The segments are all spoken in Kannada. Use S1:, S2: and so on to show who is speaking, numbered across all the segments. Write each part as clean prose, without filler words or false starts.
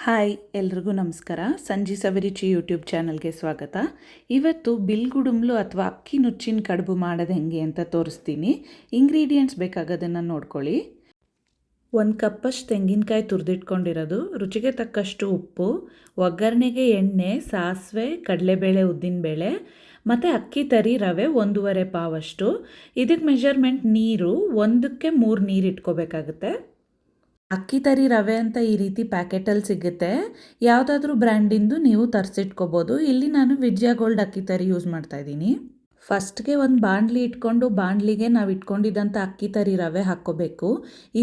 S1: ಹಾಯ್ ಎಲ್ರಿಗೂ ನಮಸ್ಕಾರ. ಸಂಜಿ ಸವಿರುಚಿ ಯೂಟ್ಯೂಬ್ ಚಾನಲ್ಗೆ ಸ್ವಾಗತ. ಇವತ್ತು ಬಿಲ್ಗುಡುಂಬ್ಲು ಅಥವಾ ಅಕ್ಕಿ ನುಚ್ಚಿನ ಕಡುಬು ಮಾಡೋದು ಹೆಂಗೆ ಅಂತ ತೋರಿಸ್ತೀನಿ. ಇಂಗ್ರೀಡಿಯೆಂಟ್ಸ್ ಬೇಕಾಗೋದನ್ನು ನೋಡ್ಕೊಳ್ಳಿ. 1 ಕಪ್ಪಷ್ಟು ತೆಂಗಿನಕಾಯಿ ತುರಿದಿಟ್ಕೊಂಡಿರೋದು, ರುಚಿಗೆ ತಕ್ಕಷ್ಟು ಉಪ್ಪು, ಒಗ್ಗರಣೆಗೆ ಎಣ್ಣೆ, ಸಾಸಿವೆ, ಕಡಲೆಬೇಳೆ, ಉದ್ದಿನಬೇಳೆ ಮತ್ತು ಅಕ್ಕಿ ತರಿ ರವೆ 1.5 ಪಾವಷ್ಟು. ಇದಕ್ಕೆ ಮೆಷರ್ಮೆಂಟ್ ನೀರು 1ಕ್ಕೆ 3 ನೀರು ಇಟ್ಕೋಬೇಕಾಗುತ್ತೆ. ಅಕ್ಕಿ ತರಿ ರವೆ ಅಂತ ಈ ರೀತಿ ಪ್ಯಾಕೆಟಲ್ಲಿ ಸಿಗುತ್ತೆ. ಯಾವುದಾದ್ರೂ ಬ್ರ್ಯಾಂಡಿಂದು ನೀವು ತರಿಸಿಟ್ಕೋಬೋದು. ಇಲ್ಲಿ ನಾನು ವಿಜಯ ಗೋಲ್ಡ್ ಅಕ್ಕಿ ತರಿ ಯೂಸ್ ಮಾಡ್ತಾಯಿದ್ದೀನಿ. ಫಸ್ಟ್ಗೆ ಒಂದು ಬಾಣಲಿ ಇಟ್ಕೊಂಡು ಬಾಣಲಿಗೆ ನಾವು ಇಟ್ಕೊಂಡಿದ್ದಂಥ ಅಕ್ಕಿ ತರಿ ರವೆ ಹಾಕ್ಕೋಬೇಕು.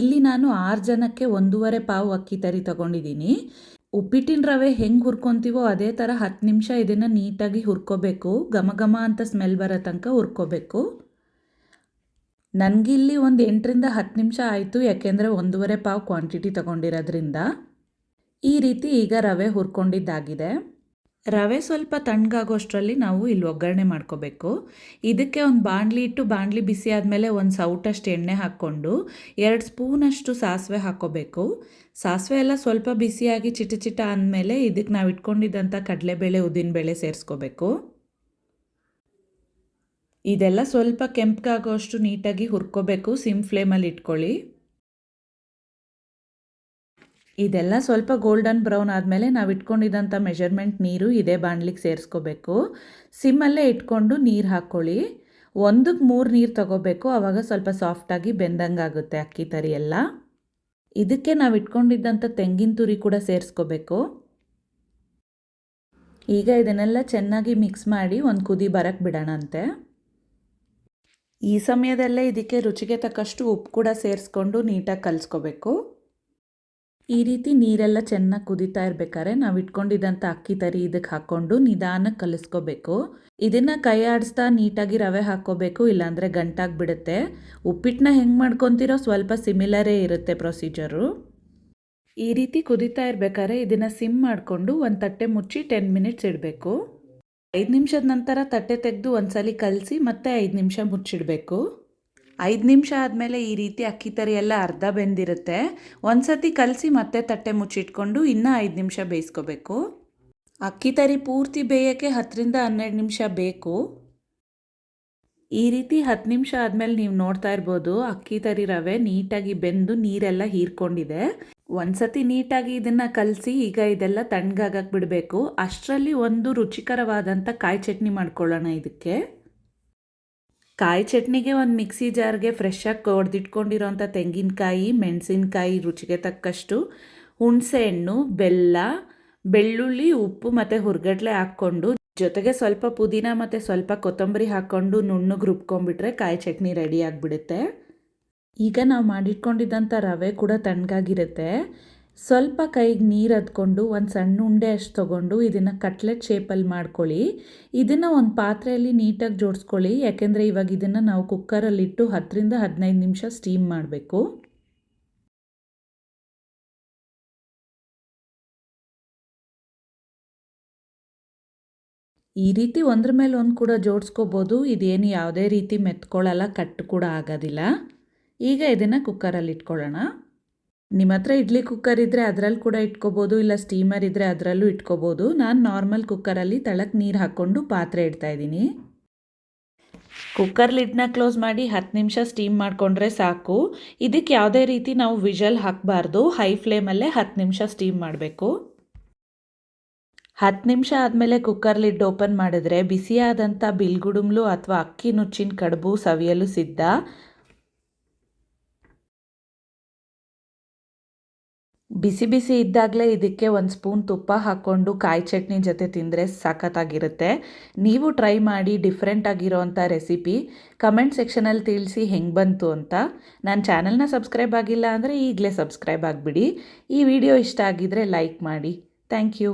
S1: ಇಲ್ಲಿ ನಾನು 6 ಜನಕ್ಕೆ 1.5 ಪಾವು ಅಕ್ಕಿ ತರಿ ತೊಗೊಂಡಿದ್ದೀನಿ. ಉಪ್ಪಿಟ್ಟಿನ ರವೆ ಹೆಂಗೆ ಹುರ್ಕೊತೀವೋ ಅದೇ ಥರ 10 ನಿಮಿಷ ಇದನ್ನು ನೀಟಾಗಿ ಹುರ್ಕೋಬೇಕು. ಘಮ ಘಮ ಅಂತ ಸ್ಮೆಲ್ ಬರೋ ತನಕ ಹುರ್ಕೋಬೇಕು. ನನಗಿಲ್ಲಿ ಒಂದು 8ರಿಂದ 10 ನಿಮಿಷ ಆಯಿತು, ಯಾಕೆಂದರೆ 1.5 ಪಾವು ಕ್ವಾಂಟಿಟಿ ತೊಗೊಂಡಿರೋದ್ರಿಂದ. ಈ ರೀತಿ ಈಗ ರವೆ ಹುರ್ಕೊಂಡಿದ್ದಾಗಿದೆ. ರವೆ ಸ್ವಲ್ಪ ತಣ್ಣಗಾಗೋಷ್ಟರಲ್ಲಿ ನಾವು ಇಲ್ಲಿ ಒಗ್ಗರಣೆ ಮಾಡ್ಕೋಬೇಕು. ಇದಕ್ಕೆ ಒಂದು ಬಾಣಲಿ ಇಟ್ಟು ಬಾಣಲಿ ಬಿಸಿ ಆದಮೇಲೆ ಒಂದು ಸೌಟಷ್ಟು ಎಣ್ಣೆ ಹಾಕ್ಕೊಂಡು 2 ಸ್ಪೂನಷ್ಟು ಸಾಸಿವೆ ಹಾಕ್ಕೋಬೇಕು. ಸಾಸಿವೆ ಎಲ್ಲ ಸ್ವಲ್ಪ ಬಿಸಿಯಾಗಿ ಚಿಟ ಅಂದಮೇಲೆ ಇದಕ್ಕೆ ನಾವು ಇಟ್ಕೊಂಡಿದ್ದಂಥ ಕಡಲೆಬೇಳೆ, ಉದ್ದಿನಬೇಳೆ ಸೇರಿಸ್ಕೋಬೇಕು. ಇದೆಲ್ಲ ಸ್ವಲ್ಪ ಕೆಂಪಗಾಗೋಷ್ಟು ನೀಟಾಗಿ ಹುರ್ಕೋಬೇಕು. ಸಿಮ್ ಫ್ಲೇಮಲ್ಲಿ ಇಟ್ಕೊಳ್ಳಿ. ಇದೆಲ್ಲ ಸ್ವಲ್ಪ ಗೋಲ್ಡನ್ ಬ್ರೌನ್ ಆದಮೇಲೆ ನಾವು ಇಟ್ಕೊಂಡಿದ್ದಂಥ ಮೆಷರ್ಮೆಂಟ್ ನೀರು ಇದೇ ಬಾಣಲಿಗೆ ಸೇರಿಸ್ಕೋಬೇಕು. ಸಿಮ್ಮಲ್ಲೇ ಇಟ್ಕೊಂಡು ನೀರು ಹಾಕ್ಕೊಳ್ಳಿ. 1ಕ್ಕೆ 3 ನೀರು ತಗೋಬೇಕು. ಆವಾಗ ಸ್ವಲ್ಪ ಸಾಫ್ಟಾಗಿ ಬೆಂದಂಗಾಗುತ್ತೆ ಅಕ್ಕಿ ತರಿ ಎಲ್ಲ. ಇದಕ್ಕೆ ನಾವು ಇಟ್ಕೊಂಡಿದ್ದಂಥ ತೆಂಗಿನ ತುರಿ ಕೂಡ ಸೇರಿಸ್ಕೋಬೇಕು. ಈಗ ಇದನ್ನೆಲ್ಲ ಚೆನ್ನಾಗಿ ಮಿಕ್ಸ್ ಮಾಡಿ ಒಂದು ಕುದಿ ಬರಕ್ಕೆ ಬಿಡೋಣಂತೆ. ಈ ಸಮಯದಲ್ಲೇ ಇದಕ್ಕೆ ರುಚಿಗೆ ತಕ್ಕಷ್ಟು ಉಪ್ಪು ಕೂಡ ಸೇರಿಸ್ಕೊಂಡು ನೀಟಾಗಿ ಕಲಿಸ್ಕೋಬೇಕು. ಈ ರೀತಿ ನೀರೆಲ್ಲ ಚೆನ್ನಾಗಿ ಕುದೀತಾ ಇರಬೇಕಾದ್ರೆ ನಾವು ಇಟ್ಕೊಂಡಿದ್ದಂಥ ಅಕ್ಕಿ ತರಿ ಇದಕ್ಕೆ ಹಾಕ್ಕೊಂಡು ನಿಧಾನಕ್ಕೆ ಕಲಿಸ್ಕೋಬೇಕು. ಇದನ್ನು ಕೈ ಆಡಿಸ್ತಾ ನೀಟಾಗಿ ರವೆ ಹಾಕ್ಕೋಬೇಕು, ಇಲ್ಲಾಂದರೆ ಗಂಟಾಗಿ ಬಿಡುತ್ತೆ. ಉಪ್ಪಿಟ್ಟನ್ನ ಹೆಂಗೆ ಮಾಡ್ಕೊತೀರೋ ಸ್ವಲ್ಪ ಸಿಮಿಲರೇ ಇರುತ್ತೆ ಪ್ರೊಸೀಜರು. ಈ ರೀತಿ ಕುದೀತಾ ಇರಬೇಕಾದ್ರೆ ಇದನ್ನು ಸಿಮ್ ಮಾಡಿಕೊಂಡು ಒಂದು ತಟ್ಟೆ ಮುಚ್ಚಿ 10 ಮಿನಿಟ್ಸ್ ಇಡಬೇಕು. 5 ನಿಮಿಷದ ನಂತರ ತಟ್ಟೆ ತೆಗೆದು ಒಂದ್ಸಲಿ ಕಲಸಿ ಮತ್ತೆ 5 ನಿಮಿಷ ಮುಚ್ಚಿಡಬೇಕು. 5 ನಿಮಿಷ ಆದಮೇಲೆ ಈ ರೀತಿ ಅಕ್ಕಿ ತರಿ ಎಲ್ಲ ಅರ್ಧ ಬೆಂದಿರುತ್ತೆ. ಒಂದ್ಸತಿ ಕಲಸಿ ಮತ್ತೆ ತಟ್ಟೆ ಮುಚ್ಚಿಟ್ಕೊಂಡು ಇನ್ನೂ 5 ನಿಮಿಷ ಬೇಯಿಸ್ಕೋಬೇಕು. ಅಕ್ಕಿ ತರಿ ಪೂರ್ತಿ ಬೇಯೋಕ್ಕೆ 10ರಿಂದ 12 ನಿಮಿಷ ಬೇಕು. ಈ ರೀತಿ 10 ನಿಮಿಷ ಆದಮೇಲೆ ನೀವು ನೋಡ್ತಾ ಇರ್ಬೋದು ಅಕ್ಕಿ ತರಿ ರವೆ ನೀಟಾಗಿ ಬೆಂದು ನೀರೆಲ್ಲ ಹೀರ್ಕೊಂಡಿದೆ. ಒಂದ್ಸತಿ ನೀಟಾಗಿ ಇದನ್ನು ಕಲಸಿ ಈಗ ಇದೆಲ್ಲ ತಣ್ಣಗಾಗಕ್ಕೆ ಬಿಡಬೇಕು. ಅಷ್ಟರಲ್ಲಿ ಒಂದು ರುಚಿಕರವಾದಂಥ ಕಾಯಿ ಚಟ್ನಿ ಮಾಡ್ಕೊಳ್ಳೋಣ. ಇದಕ್ಕೆ ಕಾಯಿ ಚಟ್ನಿಗೆ ಒಂದು ಮಿಕ್ಸಿ ಜಾರ್ಗೆ ಫ್ರೆಶ್ಶಾಗಿ ಹೊಡೆದಿಟ್ಕೊಂಡಿರೋಂಥ ತೆಂಗಿನಕಾಯಿ, ಮೆಣಸಿನ್ಕಾಯಿ, ರುಚಿಗೆ ತಕ್ಕಷ್ಟು ಹುಣಸೆ ಹಣ್ಣು, ಬೆಲ್ಲ, ಬೆಳ್ಳುಳ್ಳಿ, ಉಪ್ಪು ಮತ್ತು ಹುರ್ಗಡ್ಲೆ ಹಾಕ್ಕೊಂಡು ಜೊತೆಗೆ ಸ್ವಲ್ಪ ಪುದೀನ ಮತ್ತು ಸ್ವಲ್ಪ ಕೊತ್ತಂಬರಿ ಹಾಕ್ಕೊಂಡು ನುಣ್ಣಗೆ ರುಬ್ಕೊಂಡ್ಬಿಟ್ರೆ ಕಾಯಿ ಚಟ್ನಿ ರೆಡಿ ಆಗಿಬಿಡುತ್ತೆ. ಈಗ ನಾವು ಮಾಡಿಟ್ಕೊಂಡಿದ್ದಂಥ ರವೆ ಕೂಡ ತಣ್ಣಗಾಗಿರುತ್ತೆ. ಸ್ವಲ್ಪ ಕೈಗೆ ನೀರು ಹದ್ಕೊಂಡು ಒಂದು ಸಣ್ಣ ಉಂಡೆ ಅಷ್ಟು ತೊಗೊಂಡು ಇದನ್ನು ಕಟ್ಲೆಟ್ ಶೇಪಲ್ಲಿ ಮಾಡ್ಕೊಳ್ಳಿ. ಇದನ್ನು ಒಂದು ಪಾತ್ರೆಯಲ್ಲಿ ನೀಟಾಗಿ ಜೋಡಿಸ್ಕೊಳ್ಳಿ, ಯಾಕೆಂದರೆ ಇವಾಗ ಇದನ್ನು ನಾವು ಕುಕ್ಕರಲ್ಲಿಟ್ಟು 10ರಿಂದ 15 ನಿಮಿಷ ಸ್ಟೀಮ್ ಮಾಡಬೇಕು. ಈ ರೀತಿ ಒಂದ್ರ ಮೇಲೆ ಒಂದು ಕೂಡ ಜೋಡಿಸ್ಕೋಬೋದು. ಇದೇನು ಯಾವುದೇ ರೀತಿ ಮೆತ್ಕೊಳ್ಳಲ್ಲ, ಕಟ್ಟು ಕೂಡ ಆಗೋದಿಲ್ಲ. ಈಗ ಇದನ್ನು ಕುಕ್ಕರಲ್ಲಿ ಇಟ್ಕೊಳ್ಳೋಣ. ನಿಮ್ಮ ಹತ್ರ ಇಡ್ಲಿ ಕುಕ್ಕರ್ ಇದ್ದರೆ ಅದರಲ್ಲಿ ಕೂಡ ಇಟ್ಕೋಬೋದು, ಇಲ್ಲ ಸ್ಟೀಮರ್ ಇದ್ದರೆ ಅದರಲ್ಲೂ ಇಟ್ಕೋಬೋದು. ನಾನು ನಾರ್ಮಲ್ ಕುಕ್ಕರಲ್ಲಿ ತಳಕ್ಕೆ ನೀರು ಹಾಕ್ಕೊಂಡು ಪಾತ್ರೆ ಇಡ್ತಾಯಿದ್ದೀನಿ. ಕುಕ್ಕರ್ ಲಿಡ್ನ ಕ್ಲೋಸ್ ಮಾಡಿ 10 ನಿಮಿಷ ಸ್ಟೀಮ್ ಮಾಡಿಕೊಂಡ್ರೆ ಸಾಕು. ಇದಕ್ಕೆ ಯಾವುದೇ ರೀತಿ ನಾವು ವಿಷಲ್ ಹಾಕಬಾರ್ದು. ಹೈ ಫ್ಲೇಮಲ್ಲೇ 10 ನಿಮಿಷ ಸ್ಟೀಮ್ ಮಾಡಬೇಕು. 10 ನಿಮಿಷ ಆದಮೇಲೆ ಕುಕ್ಕರ್ ಲಿಡ್ ಓಪನ್ ಮಾಡಿದ್ರೆ ಬಿಸಿಯಾದಂಥ ಬಿಲ್ಗುಡುಂಬ್ಲು ಅಥವಾ ಅಕ್ಕಿ ನುಚ್ಚಿನ ಕಡುಬು ಸವಿಯಲು ಸಿದ್ಧ. ಬಿಸಿ ಬಿಸಿ ಇದ್ದಾಗಲೇ ಇದಕ್ಕೆ 1 ಸ್ಪೂನ್ ತುಪ್ಪ ಹಾಕ್ಕೊಂಡು ಕಾಯಿ ಚಟ್ನಿ ಜೊತೆ ತಿಂದರೆ ಸಖತ್ತಾಗಿರುತ್ತೆ. ನೀವು ಟ್ರೈ ಮಾಡಿ ಡಿಫ್ರೆಂಟ್ ಆಗಿರೋವಂಥ ರೆಸಿಪಿ. ಕಮೆಂಟ್ ಸೆಕ್ಷನಲ್ಲಿ ತಿಳಿಸಿ ಹೆಂಗೆ ಬಂತು ಅಂತ. ನನ್ನ ಚಾನಲ್ನ ಸಬ್ಸ್ಕ್ರೈಬ್ ಆಗಿಲ್ಲ ಅಂದರೆ ಈಗಲೇ ಸಬ್ಸ್ಕ್ರೈಬ್ ಆಗಿಬಿಡಿ. ಈ ವಿಡಿಯೋ ಇಷ್ಟ ಆಗಿದ್ದರೆ ಲೈಕ್ ಮಾಡಿ. Thank you.